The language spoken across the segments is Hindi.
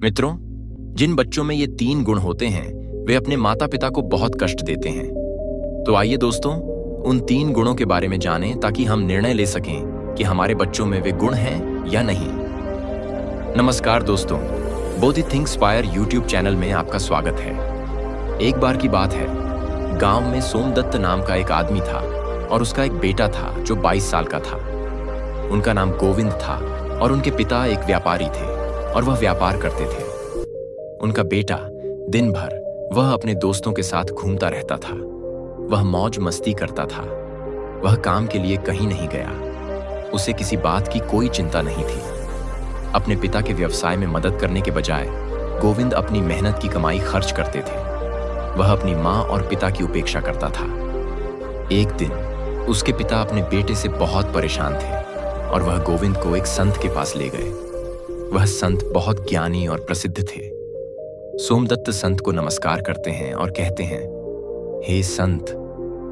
मित्रों, जिन बच्चों में ये 3 गुण होते हैं वे अपने माता पिता को बहुत कष्ट देते हैं। तो आइए दोस्तों, उन 3 गुणों के बारे में जानें ताकि हम निर्णय ले सकें कि हमारे बच्चों में वे गुण हैं या नहीं। नमस्कार दोस्तों, बोथ थिंकस्पायर यूट्यूब चैनल में आपका स्वागत है। एक बार की बात है, गांव में सोमदत्त नाम का एक आदमी था और उसका एक बेटा था जो 22 साल का था। उनका नाम गोविंद था और उनके पिता एक व्यापारी थे और वह व्यापार करते थे। उनका बेटा दिन भर वह अपने दोस्तों के साथ घूमता रहता था। वह मौज मस्ती करता था। वह काम के लिए कहीं नहीं गया। उसे किसी बात की कोई चिंता नहीं थी। अपने पिता के व्यवसाय में मदद करने के बजाय गोविंद अपनी मेहनत की कमाई खर्च करते थे। वह अपनी माँ और पिता की उपेक्षा करता था। एक दिन उसके पिता अपने बेटे से बहुत परेशान थे और वह गोविंद को एक संत के पास ले गए। वह संत बहुत ज्ञानी और प्रसिद्ध थे। सोमदत्त संत को नमस्कार करते हैं और कहते हैं, हे संत,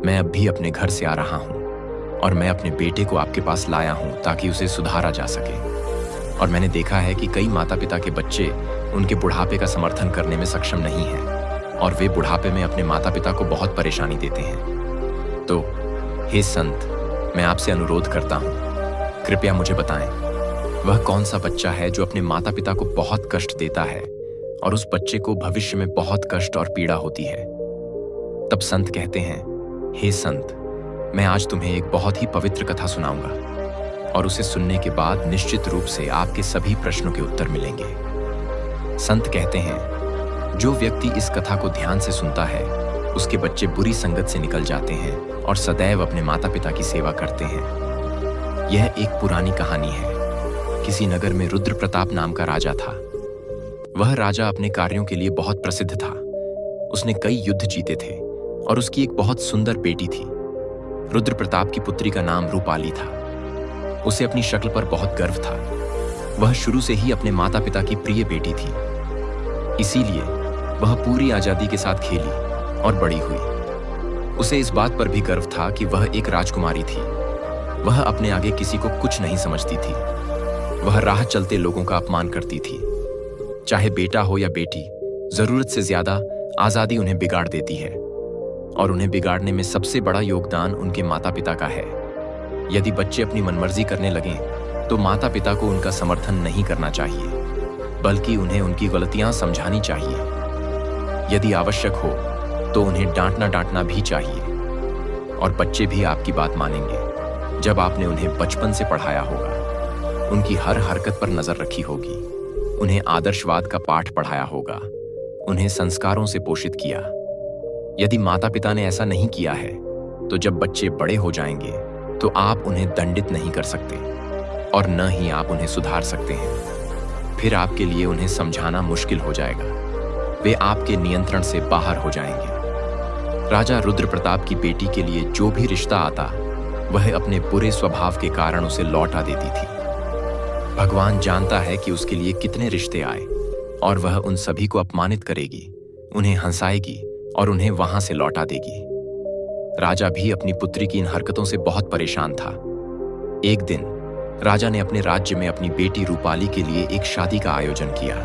मैं अब भी अपने घर से आ रहा हूं और मैं अपने बेटे को आपके पास लाया हूं ताकि उसे सुधारा जा सके। और मैंने देखा है कि कई माता पिता के बच्चे उनके बुढ़ापे का समर्थन करने में सक्षम नहीं हैं और वे बुढ़ापे में अपने माता पिता को बहुत परेशानी देते हैं। तो हे संत, मैं आपसे अनुरोध करता हूं, कृपया मुझे बताएं, वह कौन सा बच्चा है जो अपने माता पिता को बहुत कष्ट देता है और उस बच्चे को भविष्य में बहुत कष्ट और पीड़ा होती है। तब संत कहते हैं, हे संत, मैं आज तुम्हें एक बहुत ही पवित्र कथा सुनाऊंगा और उसे सुनने के बाद निश्चित रूप से आपके सभी प्रश्नों के उत्तर मिलेंगे। संत कहते हैं, जो व्यक्ति इस कथा को ध्यान से सुनता है उसके बच्चे बुरी संगत से निकल जाते हैं और सदैव अपने माता पिता की सेवा करते हैं। यह एक पुरानी कहानी है। किसी नगर में रुद्र प्रताप नाम का राजा था। वह राजा अपने कार्यों के लिए बहुत प्रसिद्ध था। उसने कई युद्ध जीते थे और उसकी एक बहुत सुंदर बेटी थी। रुद्र प्रताप की पुत्री का नाम रूपाली था। उसे अपनी शक्ल पर बहुत गर्व था। वह शुरू से ही अपने माता पिता की प्रिय बेटी थी। इसीलिए वह पूरी आजादी के साथ खेली और बड़ी हुई। उसे इस बात पर भी गर्व था कि वह एक राजकुमारी थी। वह अपने आगे किसी को कुछ नहीं समझती थी। वह राह चलते लोगों का अपमान करती थी। चाहे बेटा हो या बेटी, जरूरत से ज्यादा आजादी उन्हें बिगाड़ देती है और उन्हें बिगाड़ने में सबसे बड़ा योगदान उनके माता पिता का है। यदि बच्चे अपनी मनमर्जी करने लगें तो माता पिता को उनका समर्थन नहीं करना चाहिए, बल्कि उन्हें उनकी गलतियां समझानी चाहिए। यदि आवश्यक हो तो उन्हें डांटना भी चाहिए। और बच्चे भी आपकी बात मानेंगे जब आपने उन्हें बचपन से पढ़ाया होगा, उनकी हर हरकत पर नजर रखी होगी, उन्हें आदर्शवाद का पाठ पढ़ाया होगा, उन्हें संस्कारों से पोषित किया। यदि माता पिता ने ऐसा नहीं किया है तो जब बच्चे बड़े हो जाएंगे तो आप उन्हें दंडित नहीं कर सकते और न ही आप उन्हें सुधार सकते हैं। फिर आपके लिए उन्हें समझाना मुश्किल हो जाएगा। वे आपके नियंत्रण से बाहर हो जाएंगे। राजा रुद्र प्रताप की बेटी के लिए जो भी रिश्ता आता, वह अपने बुरे स्वभाव के कारण उसे लौटा देती थी। भगवान जानता है कि उसके लिए कितने रिश्ते आए और वह उन सभी को अपमानित करेगी, उन्हें हंसाएगी और उन्हें वहां से लौटा देगी। राजा भी अपनी पुत्री की इन हरकतों से बहुत परेशान था। एक दिन राजा ने अपने राज्य में अपनी बेटी रूपाली के लिए एक शादी का आयोजन किया।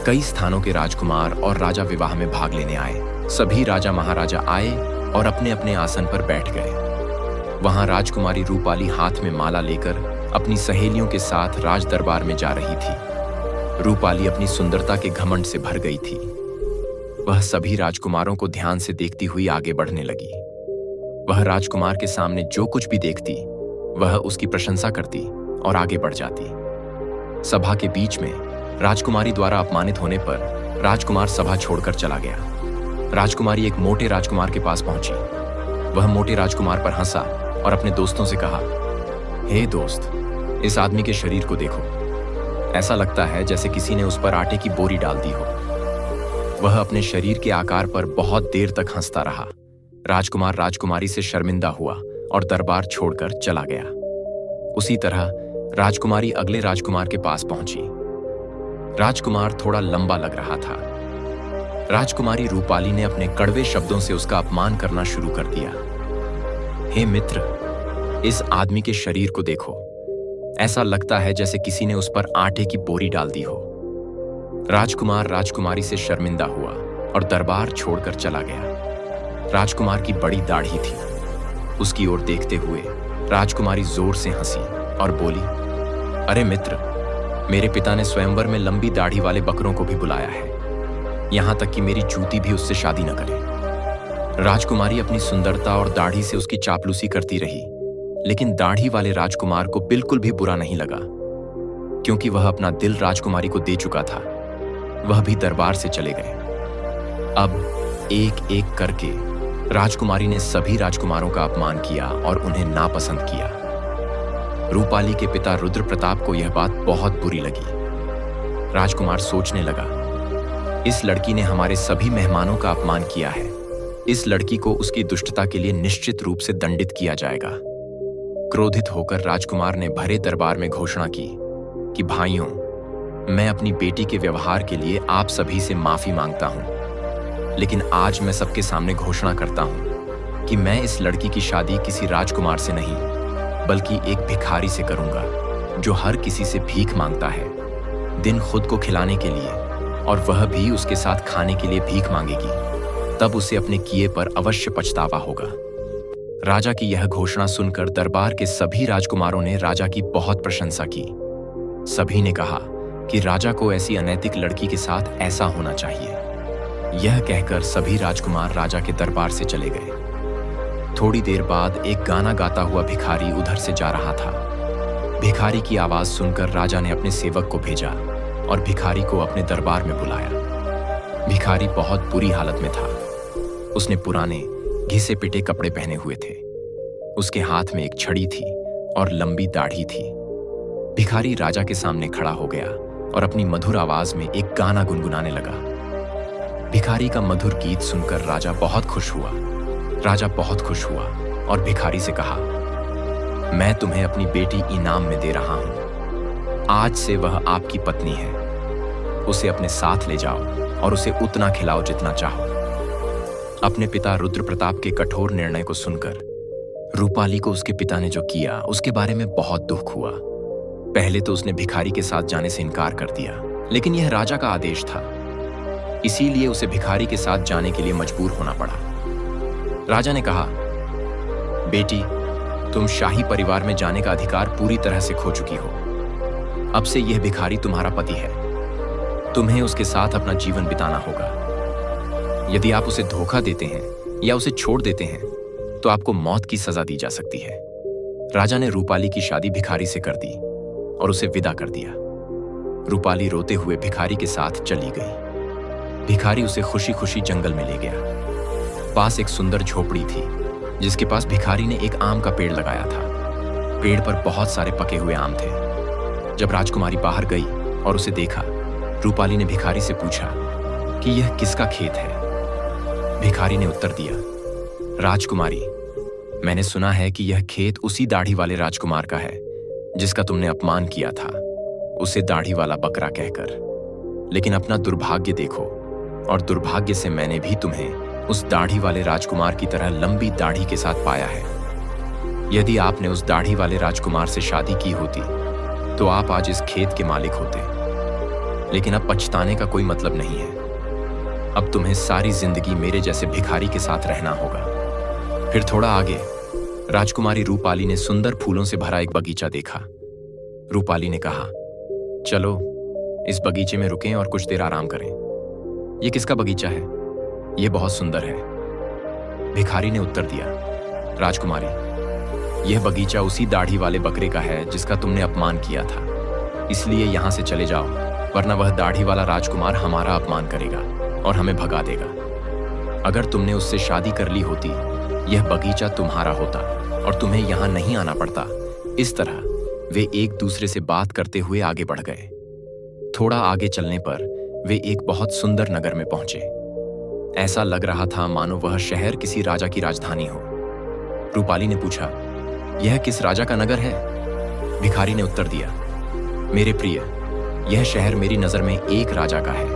कई स्थानों के राजकुमार और राजा विवाह में भाग लेने आए। सभी राजा महाराजा आए और अपने अपने आसन पर बैठ गए। वहां राजकुमारी रूपाली हाथ में माला लेकर अपनी सहेलियों के साथ राज दरबार में जा रही थी। रूपाली अपनी सुंदरता के घमंड से भर गई थी। वह सभी राजकुमारों को ध्यान से देखती हुई आगे बढ़ने लगी। वह राजकुमार के सामने जो कुछ भी देखती, वह उसकी प्रशंसा करती और आगे बढ़ जाती। सभा के बीच में राजकुमारी द्वारा अपमानित होने पर राजकुमार सभा छोड़कर चला गया। राजकुमारी एक मोटे राजकुमार के पास पहुंची। वह मोटे राजकुमार पर हंसा और अपने दोस्तों से कहा, हे दोस्त, इस आदमी के शरीर को देखो। ऐसा लगता है जैसे किसी ने उस पर आटे की बोरी डाल दी हो। वह अपने शरीर के आकार पर बहुत देर तक हंसता रहा। राजकुमार राजकुमारी से शर्मिंदा हुआ और दरबार छोड़कर चला गया। उसी तरह राजकुमारी अगले राजकुमार के पास पहुंची। राजकुमार थोड़ा लंबा लग रहा था। राजकुमारी रूपाली ने अपने कड़वे शब्दों से उसका अपमान करना शुरू कर दिया। हे मित्र, इस आदमी के शरीर को देखो। ऐसा लगता है जैसे किसी ने उस पर आटे की बोरी डाल दी हो। राजकुमार राजकुमारी से शर्मिंदा हुआ और दरबार छोड़कर चला गया। राजकुमार की बड़ी दाढ़ी थी। उसकी ओर देखते हुए राजकुमारी जोर से हंसी और बोली, अरे मित्र, मेरे पिता ने स्वयंवर में लंबी दाढ़ी वाले बकरों को भी बुलाया है, यहां तक कि मेरी जूती भी उससे शादी न करे। राजकुमारी अपनी सुंदरता और दाढ़ी से उसकी चापलूसी करती रही, लेकिन दाढ़ी वाले राजकुमार को बिल्कुल भी बुरा नहीं लगा, क्योंकि वह अपना दिल राजकुमारी को दे चुका था। वह भी दरबार से चले गए। अब एक एक करके राजकुमारी ने सभी राजकुमारों का अपमान किया और उन्हें नापसंद किया। रूपाली के पिता रुद्र प्रताप को यह बात बहुत बुरी लगी। राजकुमार सोचने लगा, इस लड़की ने हमारे सभी मेहमानों का अपमान किया है। इस लड़की को उसकी दुष्टता के लिए निश्चित रूप से दंडित किया जाएगा। क्रोधित होकर राजकुमार ने भरे दरबार में घोषणा की कि भाइयों, मैं अपनी बेटी के व्यवहार के लिए आप सभी से माफी मांगता हूं, लेकिन आज मैं सबके सामने घोषणा करता हूं कि मैं इस लड़की की शादी किसी राजकुमार से नहीं, बल्कि एक भिखारी से करूंगा, जो हर किसी से भीख मांगता है, दिन खुद को खिलाने के लिए, और वह भी उसके साथ खाने के लिए भीख मांगेगी। तब उसे अपने किए पर अवश्य पछतावा होगा। राजा की यह घोषणा सुनकर दरबार के सभी राजकुमारों ने राजा की बहुत प्रशंसा की। सभी ने कहा कि राजा को ऐसी अनैतिक लड़की के साथ ऐसा होना चाहिए। यह कहकर सभी राजकुमार राजा के दरबार से चले गए। थोड़ी देर बाद एक गाना गाता हुआ भिखारी उधर से जा रहा था। भिखारी की आवाज सुनकर राजा ने अपने सेवक को भेजा और भिखारी को अपने दरबार में बुलाया। भिखारी बहुत बुरी हालत में था। उसने पुराने घिसे पिटे कपड़े पहने हुए थे। उसके हाथ में एक छड़ी थी और लंबी दाढ़ी थी। भिखारी राजा के सामने खड़ा हो गया और अपनी मधुर आवाज में एक गाना गुनगुनाने लगा। भिखारी का मधुर गीत सुनकर राजा बहुत खुश हुआ। राजा बहुत खुश हुआ और भिखारी से कहा, मैं तुम्हें अपनी बेटी इनाम में दे रहा हूं। आज से वह आपकी पत्नी है। उसे अपने साथ ले जाओ और उसे उतना खिलाओ जितना चाहो। अपने पिता रुद्र प्रताप के कठोर निर्णय को सुनकर रूपाली को उसके पिता ने जो किया उसके बारे में बहुत दुख हुआ। पहले तो उसने भिखारी के साथ जाने से इनकार कर दिया, लेकिन यह राजा का आदेश था, इसीलिए उसे भिखारी के साथ जाने के लिए मजबूर होना पड़ा। राजा ने कहा, बेटी, तुम शाही परिवार में जाने का अधिकार पूरी तरह से खो चुकी हो। अब से यह भिखारी तुम्हारा पति है। तुम्हें उसके साथ अपना जीवन बिताना होगा। यदि आप उसे धोखा देते हैं या उसे छोड़ देते हैं तो आपको मौत की सजा दी जा सकती है। राजा ने रूपाली की शादी भिखारी से कर दी और उसे विदा कर दिया। रूपाली रोते हुए भिखारी के साथ चली गई। भिखारी उसे खुशी खुशी जंगल में ले गया। पास एक सुंदर झोपड़ी थी, जिसके पास भिखारी ने एक आम का पेड़ लगाया था। पेड़ पर बहुत सारे पके हुए आम थे। जब राजकुमारी बाहर गई और उसे देखा, रूपाली ने भिखारी से पूछा कि यह किसका खेत है। भिखारी ने उत्तर दिया, राजकुमारी, मैंने सुना है कि यह खेत उसी दाढ़ी वाले राजकुमार का है जिसका तुमने अपमान किया था, उसे दाढ़ी वाला बकरा कहकर। लेकिन अपना दुर्भाग्य देखो, और दुर्भाग्य से मैंने भी तुम्हें उस दाढ़ी वाले राजकुमार की तरह लंबी दाढ़ी के साथ पाया है। यदि आपने उस दाढ़ी वाले राजकुमार से शादी की होती तो आप आज इस खेत के मालिक होते। लेकिन अब पछताने का कोई मतलब नहीं है। अब तुम्हें सारी जिंदगी मेरे जैसे भिखारी के साथ रहना होगा। फिर थोड़ा आगे राजकुमारी रूपाली ने सुंदर फूलों से भरा एक बगीचा देखा। रूपाली ने कहा, चलो इस बगीचे में रुकें और कुछ देर आराम करें। ये किसका बगीचा है? ये बहुत सुंदर है। भिखारी ने उत्तर दिया, राजकुमारी, यह बगीचा उसी दाढ़ी वाले बकरे का है जिसका तुमने अपमान किया था। इसलिए यहां से चले जाओ, वरना वह दाढ़ी वाला राजकुमार हमारा अपमान करेगा और हमें भगा देगा। अगर तुमने उससे शादी कर ली होती, यह बगीचा तुम्हारा होता और तुम्हें यहां नहीं आना पड़ता। इस तरह वे एक दूसरे से बात करते हुए आगे बढ़ गए। थोड़ा आगे चलने पर वे एक बहुत सुंदर नगर में पहुंचे। ऐसा लग रहा था मानो वह शहर किसी राजा की राजधानी हो। रूपाली ने पूछा, यह किस राजा का नगर है? भिखारी ने उत्तर दिया, मेरे प्रिय, यह शहर मेरी नजर में एक राजा का है,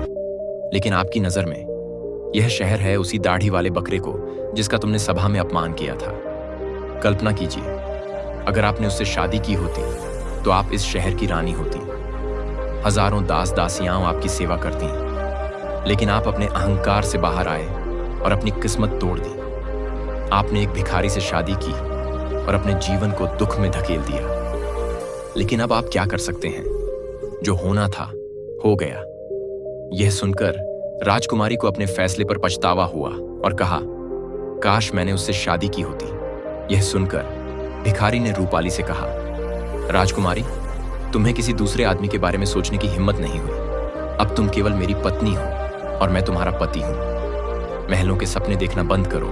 लेकिन आपकी नजर में यह शहर है उसी दाढ़ी वाले बकरे को जिसका तुमने सभा में अपमान किया था। कल्पना कीजिए, अगर आपने उससे शादी की होती तो आप इस शहर की रानी होती। हजारों दास दासियां आपकी सेवा करती, लेकिन आप अपने अहंकार से बाहर आए और अपनी किस्मत तोड़ दी। आपने एक भिखारी से शादी की और अपने जीवन को दुख में धकेल दिया। लेकिन अब आप क्या कर सकते हैं? जो होना था हो गया। यह सुनकर राजकुमारी को अपने फैसले पर पछतावा हुआ और कहा, काश मैंने उससे शादी की होती। यह सुनकर भिखारी ने रूपाली से कहा, राजकुमारी, तुम्हें किसी दूसरे आदमी के बारे में सोचने की हिम्मत नहीं हुई। अब तुम केवल मेरी पत्नी हो और मैं तुम्हारा पति हूं। महलों के सपने देखना बंद करो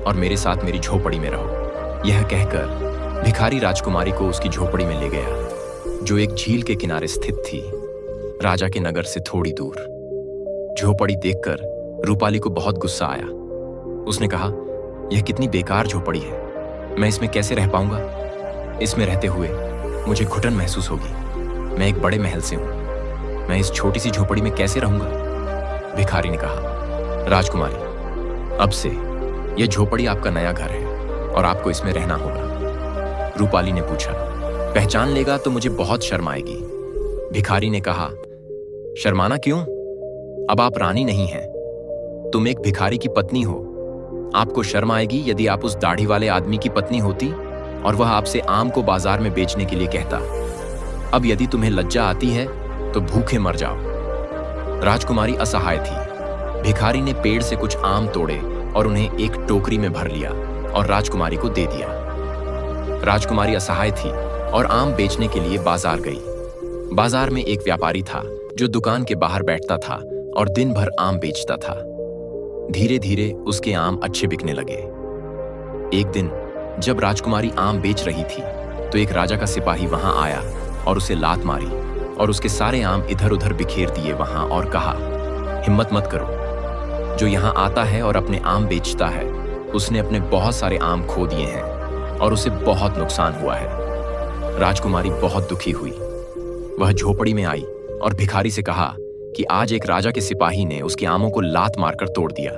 और मेरे साथ मेरी झोपड़ी में रहो। यह कहकर भिखारी राजकुमारी को उसकी झोपड़ी में ले गया, जो एक झील के किनारे स्थित थी, राजा के नगर से थोड़ी दूर। झोपड़ी देखकर रूपाली को बहुत गुस्सा आया। उसने कहा, यह कितनी बेकार झोपड़ी है, मैं इसमें कैसे रह पाऊंगा? इसमें रहते हुए मुझे घुटन महसूस होगी। मैं एक बड़े महल से हूं, मैं इस छोटी सी झोपड़ी में कैसे रहूंगा? भिखारी ने कहा, राजकुमारी, अब से यह झोपड़ी आपका नया घर है और आपको इसमें रहना होगा। रूपाली ने पूछा, पहचान लेगा तो मुझे बहुत शर्म आएगी। भिखारी ने कहा, शर्माना क्यों? अब आप रानी नहीं हैं, तुम एक भिखारी की पत्नी हो। आपको शर्म आएगी यदि आप उस दाढ़ी वाले आदमी की पत्नी होती और वह आपसे आम को बाजार में बेचने के लिए कहता। अब यदि तुम्हें लज्जा आती है तो भूखे मर जाओ। राजकुमारी असहाय थी। भिखारी ने पेड़ से कुछ आम तोड़े और उन्हें एक टोकरी में भर लिया और राजकुमारी को दे दिया। राजकुमारी असहाय थी और आम बेचने के लिए बाजार गई। बाजार में एक व्यापारी था जो दुकान के बाहर बैठता था और दिन भर आम बेचता था। धीरे धीरे उसके आम अच्छे बिकने लगे। एक दिन जब राजकुमारी आम बेच रही थी तो एक राजा का सिपाही वहां आया और उसे लात मारी और उसके सारे आम इधर उधर बिखेर दिए वहां और कहा, हिम्मत मत करो। जो यहां आता है और अपने आम बेचता है, उसने अपने बहुत सारे आम खो दिए हैं और उसे बहुत नुकसान हुआ है। राजकुमारी बहुत दुखी हुई। वह झोपड़ी में आई और भिखारी से कहा कि आज एक राजा के सिपाही ने उसके आमों को लात मारकर तोड़ दिया।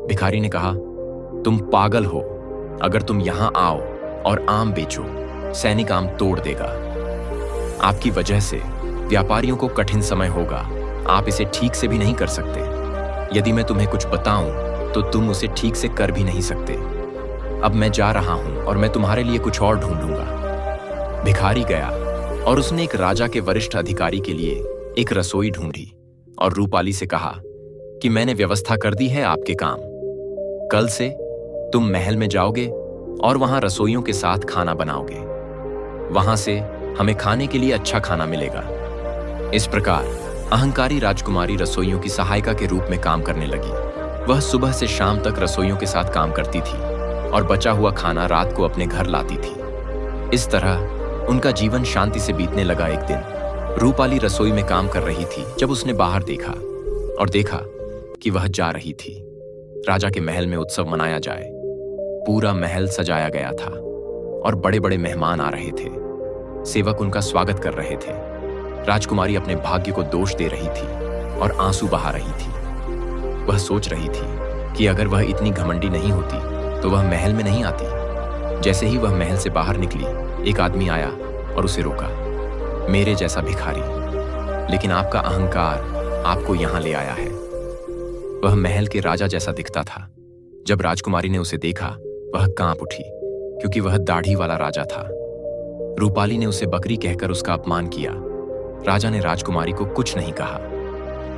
भिखारी ने कहा, तुम पागल हो। अगर तुम यहां आओ और आम बेचो, सैनिक आम तोड़ देगा। आपकी वजह से व्यापारियों को कठिन समय होगा। आप इसे ठीक से भी नहीं कर सकते। यदि मैं तुम्हें कुछ बताऊं तो तुम उसे ठीक से कर भी नहीं सकते। अब मैं जा रहा हूं और मैं तुम्हारे लिए कुछ और ढूंढूंगा। भिखारी गया और उसने एक राजा के वरिष्ठ अधिकारी के लिए एक रसोई ढूंढी और रूपाली से कहा कि मैंने व्यवस्था कर दी है आपके काम। कल से तुम महल में जाओगे और वहां रसोइयों के साथ खाना बनाओगे। वहां से हमें खाने के लिए अच्छा खाना मिलेगा। इस प्रकार अहंकारी राजकुमारी रसोइयों की सहायिका के रूप में काम करने लगी। वह सुबह से शाम तक रसोइयों के साथ काम करती थी और बचा हुआ खाना रात को अपने घर लाती थी। इस तरह उनका जीवन शांति से बीतने लगा। एक दिन रूपाली रसोई में काम कर रही थी जब उसने बाहर देखा और देखा कि वह जा रही थी। राजा के महल में उत्सव मनाया जाए। पूरा महल सजाया गया था और बड़े बड़े मेहमान आ रहे थे। सेवक उनका स्वागत कर रहे थे। राजकुमारी अपने भाग्य को दोष दे रही थी और आंसू बहा रही थी। वह सोच रही थी कि अगर वह इतनी घमंडी नहीं होती तो वह महल में नहीं आती। जैसे ही वह महल से बाहर निकली, एक आदमी आया और उसे रोका। मेरे जैसा भिखारी, लेकिन आपका अहंकार आपको यहां ले आया है। वह महल के राजा जैसा दिखता था। जब राजकुमारी ने उसे देखा, वह कांप उठी क्योंकि वह दाढ़ी वाला राजा था। रूपाली ने उसे बकरी कहकर उसका अपमान किया। राजा ने राजकुमारी को कुछ नहीं कहा।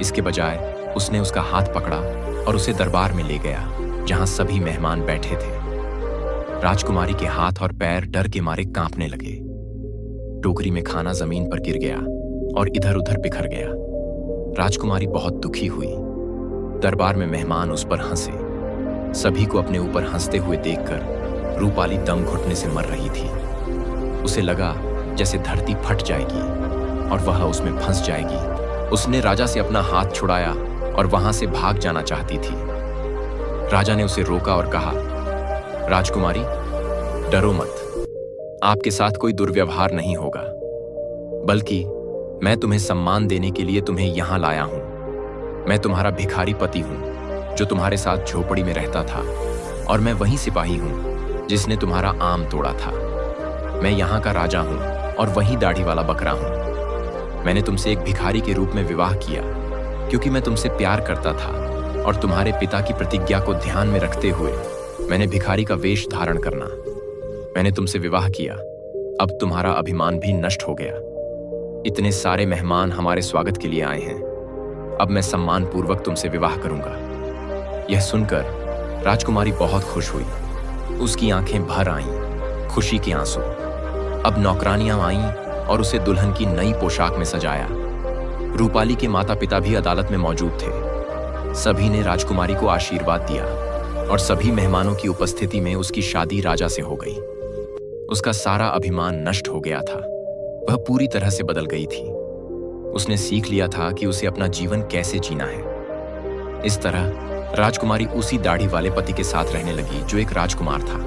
इसके बजाय उसने उसका हाथ पकड़ा और उसे दरबार में ले गया जहां सभी मेहमान बैठे थे। राजकुमारी के हाथ और पैर डर के मारे कांपने लगे। टोकरी में खाना जमीन पर गिर गया और इधर उधर बिखर गया। राजकुमारी बहुत दुखी हुई। दरबार में मेहमान उस पर हंसे। सभी को अपने ऊपर हंसते हुए देखकर रूपाली दम घुटने से मर रही थी। उसे लगा जैसे धरती फट जाएगी और वह उसमें फंस जाएगी। उसने राजा से अपना हाथ छुड़ाया और वहां से भाग जाना चाहती थी। राजा ने उसे रोका और कहा, राजकुमारी, डरो मत। आपके साथ कोई दुर्व्यवहार नहीं होगा, बल्कि मैं तुम्हें सम्मान देने के लिए तुम्हें यहां लाया हूं। मैं तुम्हारा भिखारी पति हूं जो तुम्हारे साथ झोपड़ी में रहता था, और मैं वही सिपाही हूं जिसने तुम्हारा आम तोड़ा था। मैं यहां का राजा हूं और वही दाढ़ी वाला बकरा हूं। मैंने तुमसे एक भिखारी के रूप में विवाह किया क्योंकि मैं तुमसे प्यार करता था और तुम्हारे पिता की प्रतिज्ञा को ध्यान में रखते हुए मैंने भिखारी का वेश धारण करना। मैंने तुमसे विवाह किया, अब तुम्हारा अभिमान भी नष्ट हो गया। इतने सारे मेहमान हमारे स्वागत के लिए आए हैं, अब मैं सम्मान पूर्वक तुमसे विवाह करूंगा। यह सुनकर राजकुमारी बहुत खुश हुई, उसकी आंखें भर आईं खुशी के आंसू। अब नौकरानियां आईं और उसे दुल्हन की नई पोशाक में सजाया। रूपाली के माता पिता भी अदालत में मौजूद थे। सभी ने राजकुमारी को आशीर्वाद दिया और सभी मेहमानों की उपस्थिति में उसकी शादी राजा से हो गई। उसका सारा अभिमान नष्ट हो गया था, वह पूरी तरह से बदल गई थी। उसने सीख लिया था कि उसे अपना जीवन कैसे जीना है। इस तरह राजकुमारी उसी दाढ़ी वाले पति के साथ रहने लगी जो एक राजकुमार था।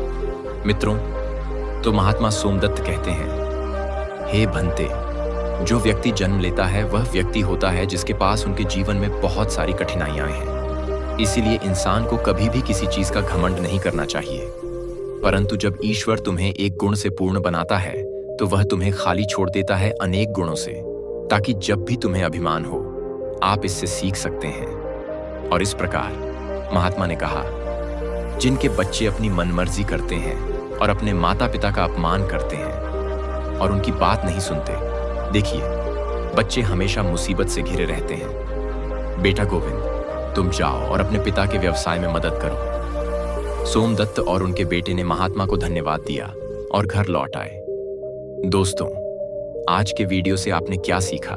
मित्रों, तो महात्मा सोमदत्त कहते हैं, हे भंते, जो व्यक्ति जन्म लेता है वह व्यक्ति होता है जिसके पास उनके जीवन में बहुत सारी कठिनाइयां हैं। इसीलिए इंसान को कभी भी किसी चीज का घमंड नहीं करना चाहिए। परंतु जब ईश्वर तुम्हें एक गुण से पूर्ण बनाता है तो वह तुम्हें खाली छोड़ देता है अनेक गुणों से, ताकि जब भी तुम्हें अभिमान हो आप इससे सीख सकते हैं। और इस प्रकार महात्मा ने कहा, जिनके बच्चे अपनी मनमर्जी करते हैं और अपने माता पिता का अपमान करते हैं और उनकी बात नहीं सुनते, देखिए बच्चे हमेशा मुसीबत से घिरे रहते हैं। बेटा गोविंद, तुम जाओ और अपने पिता के व्यवसाय में मदद करो। सोमदत्त और उनके बेटे ने महात्मा को धन्यवाद दिया और घर लौट आए। दोस्तों, आज के वीडियो से आपने क्या सीखा?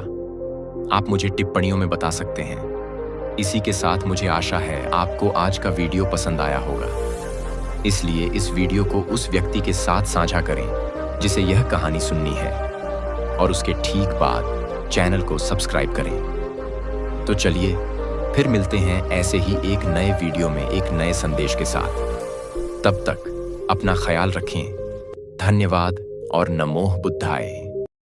आप मुझे टिप्पणियों में बता सकते हैं। इसी के साथ मुझे आशा है आपको आज का वीडियो पसंद आया होगा। इसलिए इस वीडियो को उस व्यक्ति के साथ साझा करें जिसे यह कहानी सुननी है और उसके ठीक बाद चैनल को सब्सक्राइब करें। तो चलिए फिर मिलते हैं ऐसे ही एक नए वीडियो में एक नए संदेश के साथ। तब तक अपना ख्याल रखें। धन्यवाद और नमो बुद्धाय।